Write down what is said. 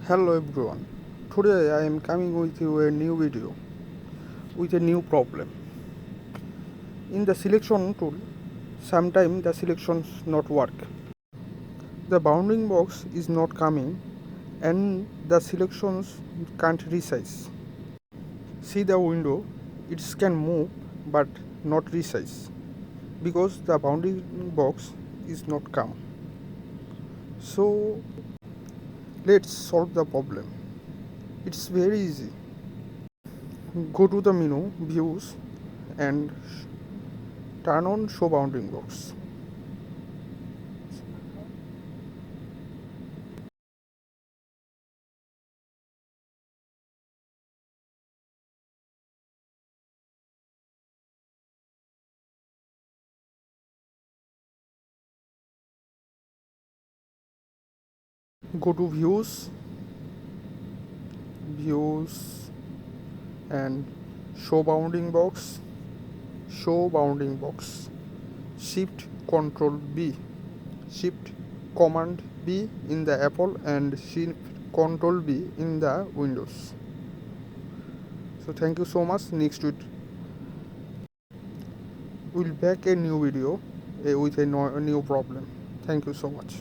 Hello everyone. Today I am coming with you a new video with a new problem. In the selection tool, sometimes the selections not work. The bounding box is not coming and the selections can't resize. See the window, it can move but not resize because the bounding box is not come. So let's solve the problem. It's very easy. Go to the menu views and turn on show bounding box. Go to views and show bounding box, shift control B, shift command B in the Apple and shift control B in the Windows. So thank you so much. Next week we'll back a new video with a new problem. Thank you so much.